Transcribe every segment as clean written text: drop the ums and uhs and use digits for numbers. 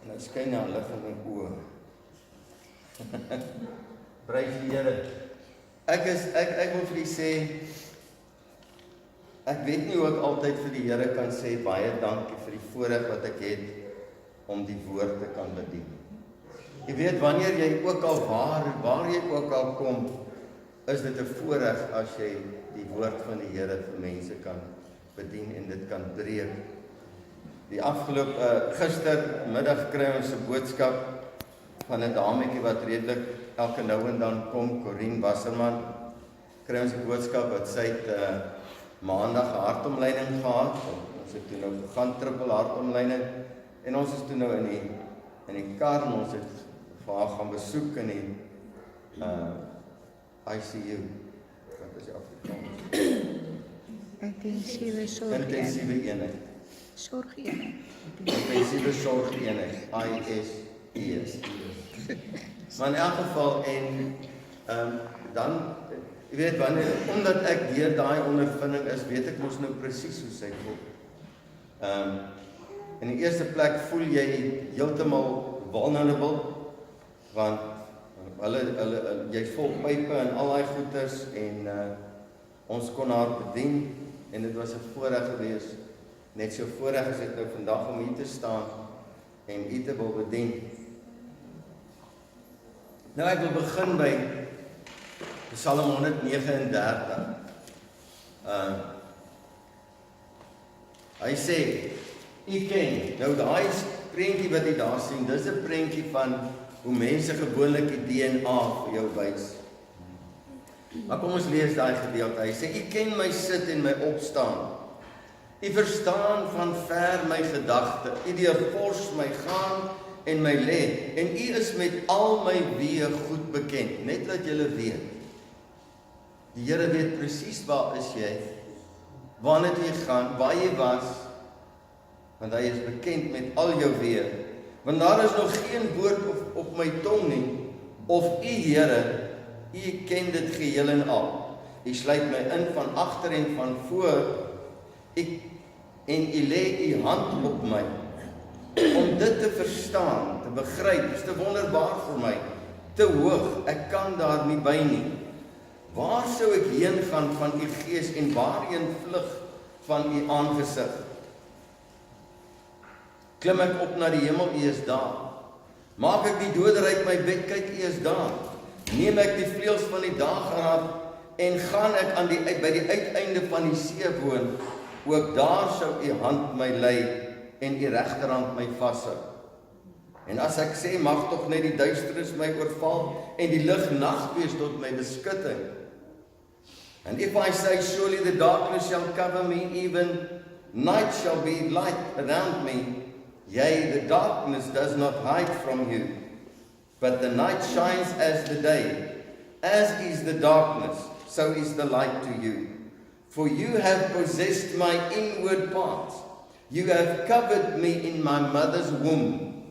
Nou skyn daar lig in my oë. Prys die Here. Ek wil vir u sê, ek weet nie hoe ek altyd vir die Here kan sê, baie dankie vir die voorreg wat ek het, om die woord te kan bedien. Jy weet, wanneer jy ook al waar jy ook al kom, is dit 'n voorreg as jy die woord van die Here vir mense kan bedien en dit kan breek. Die afgelope gistermiddag kry ons 'n boodskap van 'n dametjie wat redelik elke nou en dan kom, Corine Wasserman, kry ons 'n boodskap wat sy het maandag 'n hartomleiding gehad. Ons het toe nou gegaan triple hartomleiding en ons is toe nou in die kar en ons het vir haar gaan besoek in die ICU. Wat is die Afrikaans? Intensiewe Intensiewe eenheid. sorgeenheid. Intensiewe sorgeenheid, ISE. Maar in elk geval dan, jy weet, omdat ek deur daai ondervinding is, weet ek mos nou presies hoe sy voel. In die eerste plek voel jy heeltemal vulnerable, want jy's vol pype en al daai goeders en ons kon haar bedien en dit was 'n voorreg geweest, net so voorreg as dit nou vandag om hier te staan en u te wil bedien. Nou ek wil begin by Psalm 139. Hy sê, u ken, nou daai prentjie wat jy daar sien, dis 'n prentjie van hoe mense gewoonlik die DNA vir jou wys. Maar kom ons lees daai gedeelte. Hy sê, u ken my sit en my opstaan. U verstaan van ver my gedagte. U deurvors my gaan en my lê. En u is met al my weë goed bekend. Net dat julle weet. Die Here weet presies waar is jy, waarna jy gaan, waar jy was, want hy is bekend met al jou weë. Want daar is nog geen woord op my tong nie, of u Here, u ken dit geheel en al. U sluit my in van agter en van voor, en u lê u hand op my. Om dit te verstaan, te begryp, is te wonderbaar vir my, te hoog, ek kan daar nie by nie. Waar sou ek heen gaan van u gees en waarheen vlug van u aangesig? Klim ek op na die hemel, u is daar. Maak ek die doder uit my bed, kyk, u is daar. Neem ek die vleuels van die dag af en gaan ek by die uiteinde van die see woon, ook daar sou u hand my lei en u regterhand my vashou. En as ek sê, mag tog net die duisternis my oorval en die lig nag wees tot my beskutting. And if I say, surely the darkness shall cover me, even night shall be light around me, yea, the darkness does not hide from you, but the night shines as the day. As is the darkness, so is the light to you. For you have possessed my inward parts. You have covered me in my mother's womb.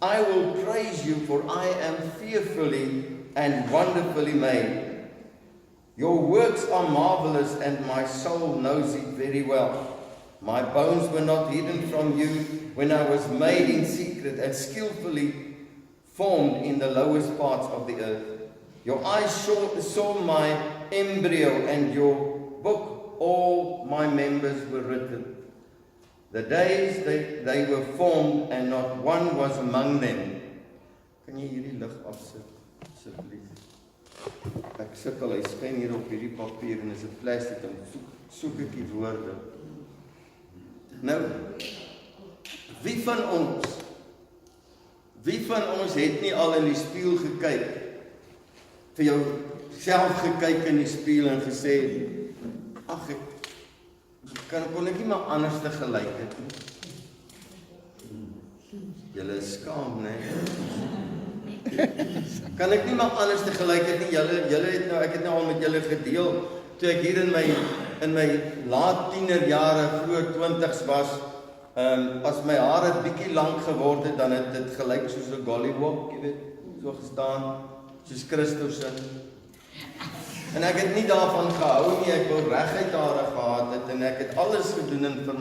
I will praise you, for I am fearfully and wonderfully made. Your works are marvelous, and my soul knows it very well. My bones were not hidden from you when I was made in secret and skillfully formed in the lowest parts of the earth. Your eyes saw my embryo, and your book all my members were written. The days they were formed, and not one was among them. Kan jy hierdie lig afsit, asseblief? Ek sukkel, hy skyn hier op hierdie papier en is 'n plastic en soek ek die woorde. Nou, wie van ons het nie al in die spieël gekyk, vir jou self gekyk in die spieël en gesê, ag kon ek nie maar anders te gelyk het nie. Julle is skaam, né? Kan ek nie maar anders te gelyk het nie. Julle het nou, ek het nou al met julle gedeel, toe ek hier in my laat tienerjare, vroeg 20's was, as my hare bietjie lank geword het, dan het dit gelyk soos 'n gollywog, jy weet, so gestaan, soos Christus in. En ek het nie daarvan gehou nie, ek wil reguit hare gehad het, en ek het alles gedoen in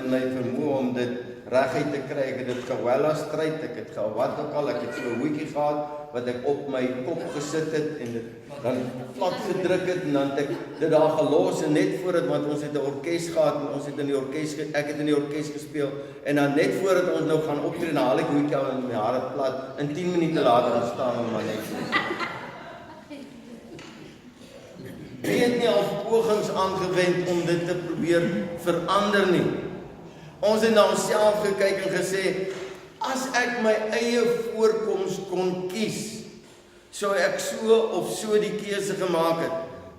my vermoë om dit reguit te kry. Ek het dit gewella stryd, ek het wat ook al, ek het so 'n hoedjie gehad wat ek op my kop gesit het en dit dan plat gedruk het en dan het ek dit daar gelos en net voor dit, want ons het 'n orkes gehad en ons het in die orkes, ek het in die orkes gespeel en dan net voordat ons nou gaan optree, dan haal ek hoedjie al en my hare plat en 10 minute later dan staan ons maar net. Wie het nie al pogings aangewend om dit te probeer verander nie. Ons het na onsself gekyk en gesê, as ek my eie voorkoms kon kies, sou ek so of so die keuse gemaak het,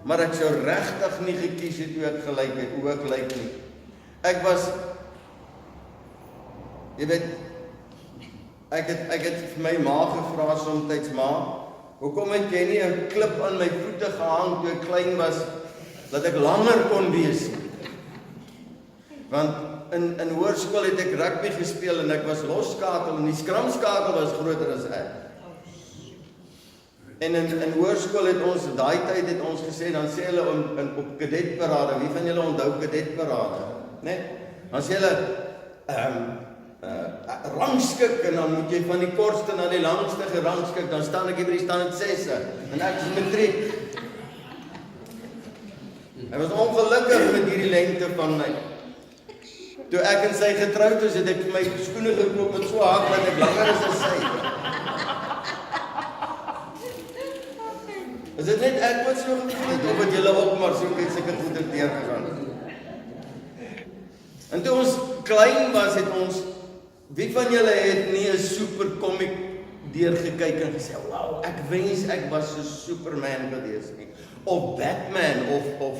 maar ek sou regtig nie gekies het hoe ek gelyk het, hoe ek lyk nie. Ek was, jy weet, ek het vir my ma gevra somtyds, ma, hoekom het jy nie 'n klip aan my voete gehang toe ek klein was, dat ek langer kon wees? Want in hoërskool het ek rugby gespeel en ek was losskakel en die skramskakel was groter as ek. En in hoërskool het ons, daai tyd het ons gesê, dan sê hulle op kadetparade, wie van julle onthou kadetparade? Nee? Dan sê hulle, rangskik en dan moet jy van die kortste na die langste gerangskik, dan staan ek hier by die stand 6 en ek is matriek. Hy was ongelukkig met hierdie lengte van my. Toe ek en sy getroud is, het ek my skoene gekoop met so hak dat ek langer is as sy. Is dit net ek wat so gevoel het, of het julle ook maar so iets sulke goeie deurgegaan? En toe ons klein was, het ons, wie van julle het nie 'n super comic deurgekyk en gesê, wow, ek wens ek was so Superman gewees nie, of Batman, of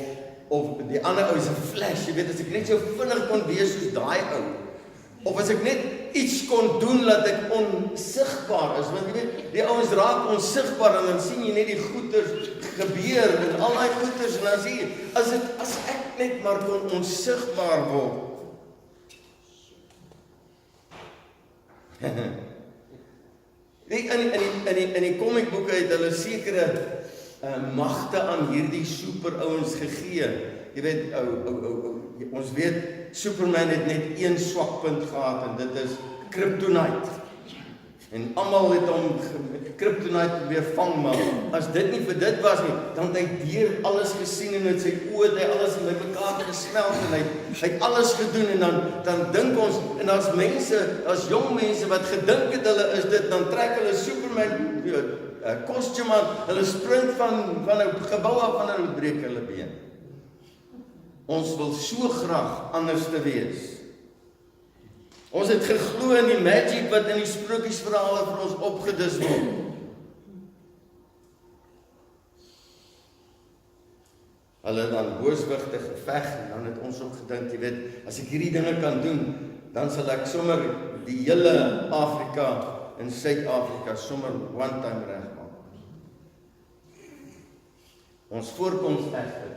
die ander ou is 'n Flash, jy weet, as ek net so vinnig kon wees soos daai ou, of as ek net iets kon doen dat ek onsigbaar is, want jy weet, die ouens raak onsigbaar en dan sien jy net die goeters gebeur en al daai goeters en dan sê jy, as ek net maar kon onsigbaar word. In die comicboeke het hulle sekere magte aan hierdie superouens gegee. Jy weet, ons weet, Superman het net een swakpunt gehad en dit is kryptonite. En almal het hom kryptonite weer vang, maar as dit nie vir dit was nie, dan het hy deur alles gesien en met sy oë het hy alles in mekaar gesmelt en hy het alles gedoen en dan dink ons, en daar's mense, daar's jong mense wat gedink het hulle is dit, dan trek hulle Superman kostuum aan, hulle sprint van 'n gebou af en hulle breek hulle been. Ons wil so graag anders te wees. Ons het geglo in die magic wat in die sprokiesverhale vir ons opgedis word. Hulle het dan booswigte geveg en dan het ons ook gedink, jy weet, as ek hierdie dinge kan doen, dan sal ek sommer die hele Afrika en Suid-Afrika sommer one time regmaak. Ons voorkoms egter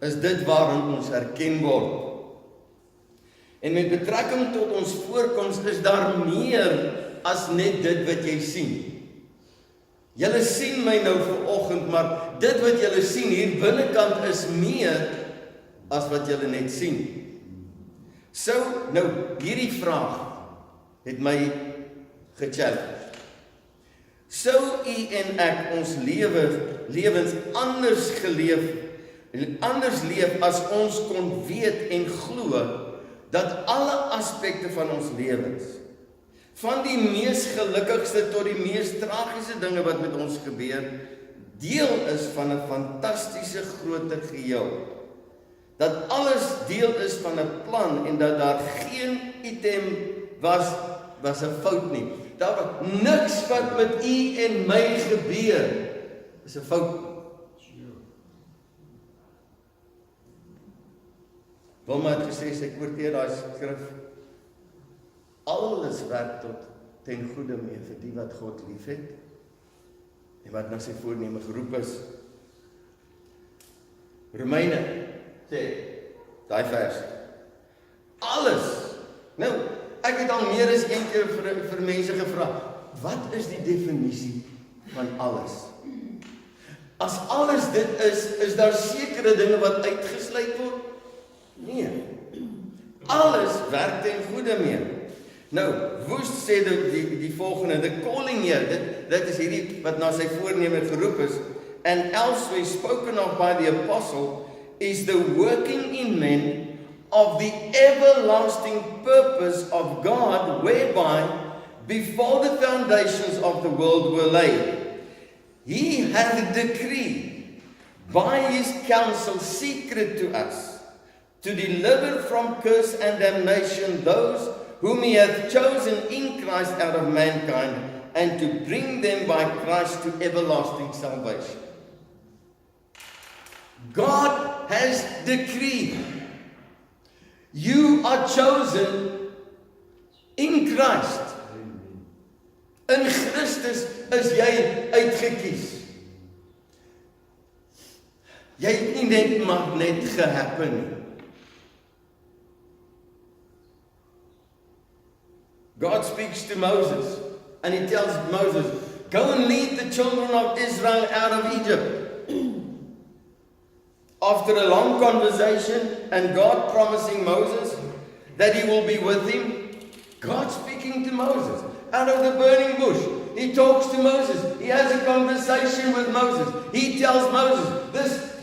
is dit waarin ons herken word. En met betrekking tot ons voorkoms is daar meer as net dit wat jy sien. Julle sien my nou vanoggend, maar dit wat julle sien hier binnekant is meer as wat julle net sien. Nou hierdie vraag het my gechallenge. Sou u en ek ons lewens anders leef as ons kon weet en glo dat alle aspekte van ons lewens, van die mees gelukkigste tot die mees tragiese dinge wat met ons gebeur, deel is van 'n fantastiese groter geheel. Dat alles deel is van 'n plan en dat daar geen item was 'n fout nie. Daar was niks wat met u en my gebeur is 'n fout. Wilma het gesê, sy kwoteer daai skrif, alles werk tot ten goeie mee vir die wat God lief het en wat na sy voorneme geroep is. Romeine sê, daai vers, alles, nou, ek het al meer as een keer vir mense gevra, wat is die definisie van alles? As alles dit is daar sekere dinge wat uitgesluit word? Nee. alles werk ten goeie mee. Nou, Woest sê die volgende, the calling here, dit is hierdie wat na sy voorneme geroep is, and elsewhere spoken of by the apostle, is the working in men of the everlasting purpose of God, whereby before the foundations of the world were laid, He hath decreed by His counsel secret to us, to deliver from curse and damnation those whom He hath chosen in Christ out of mankind, and to bring them by Christ to everlasting salvation. God has decreed. You are chosen in Christ. In Christus is jy uitgekies. Jy het nie net maar net gehappen nie. God speaks to Moses and He tells Moses, go and lead the children of Israel out of Egypt. After a long conversation and God promising Moses that He will be with him, God speaking to Moses out of the burning bush. He talks to Moses. He has a conversation with Moses. He tells Moses, this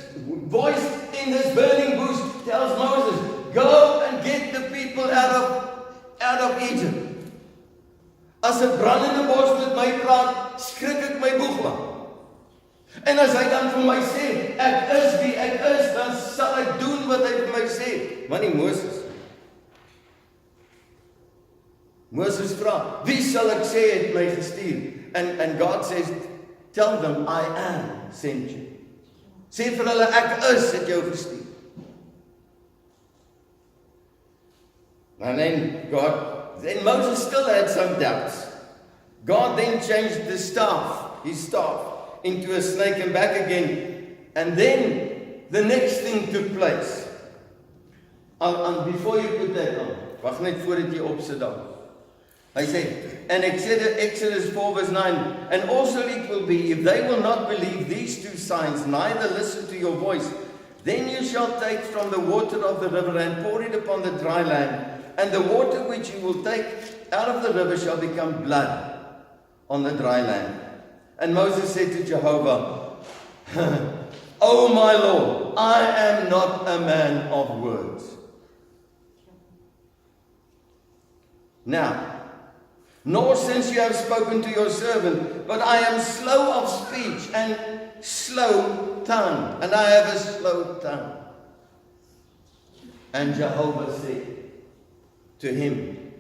voice in this burning bush tells Moses, go and get the people out of Egypt. As 'n brandende bos met my praat, skrik ek my boegla. En as hy dan vir my sê, ek is wie ek is, dan sal ek doen wat hy vir my sê. Maar nie Moses. Moses vra, wie sal ek sê het my gestuur? And God says, tell them I am sent you. Sê vir hulle ek is het jou gestuur. And then Moses still had some doubts. God then changed his staff, into a snake and back again. And then the next thing took place. Before you put that on, wag net voordat jy opsit dan. Hy sê, and Exodus 4 verse 9, and also it will be, if they will not believe these two signs, neither listen to your voice, then you shall take from the water of the river and pour it upon the dry land, and the water which you will take out of the river shall become blood on the dry land. And Moses said to Jehovah, O my Lord, I am not a man of words. Now, nor since you have spoken to your servant, but I am slow of speech and slow tongue, and I have a slow tongue. And Jehovah said to him,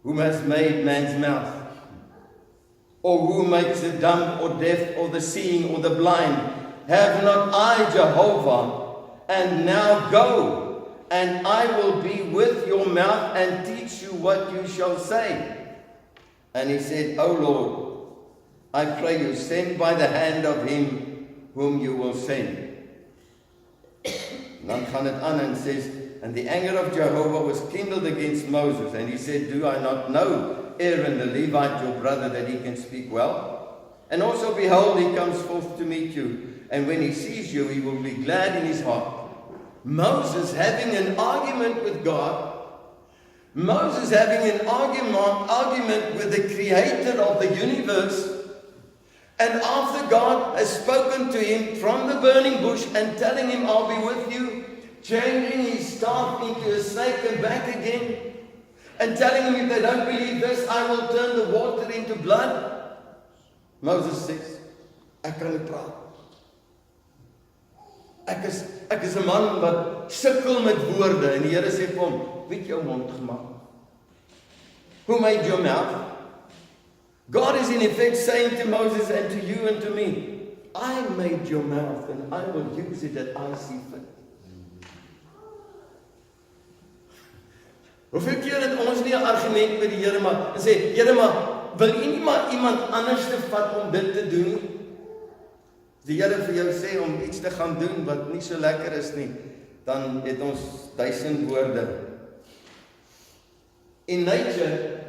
whom has made man's mouth, or who makes the dumb or deaf or the seeing or the blind, have not I Jehovah? And now go, and I will be with your mouth and teach you what you shall say. And he said, O Lord, I pray you, send by the hand of him whom you will send. En dan gaan het aan en says, and the anger of Jehovah was kindled against Moses, and he said, do I not know Aaron the Levite, your brother, that he can speak well? And also, behold, he comes forth to meet you, and when he sees you, he will be glad in his heart. Moses having an argument with God, Moses having an argument with the creator of the universe, and after God has spoken to him from the burning bush and telling him, I'll be with you, changing his staff into a snake and back again, and telling him, if they don't believe this, I will turn the water into blood. Moses says, ek kan nie praat. Ek is 'n man wat sukkel met woorde, en die Here sê vir hom, wie het jou mond gemaak? Who made your mouth? God is in effect saying to Moses and to you and to me, I made your mouth and I will use it as I see fit. Hoeveel keer het ons nie 'n argument met die Here maar en sê, Here, maar wil U nie maar iemand anders te vat om dit te doen nie? Die Here vir jou sê om iets te gaan doen wat nie so lekker is nie, dan het ons 1000 woorde. In nature,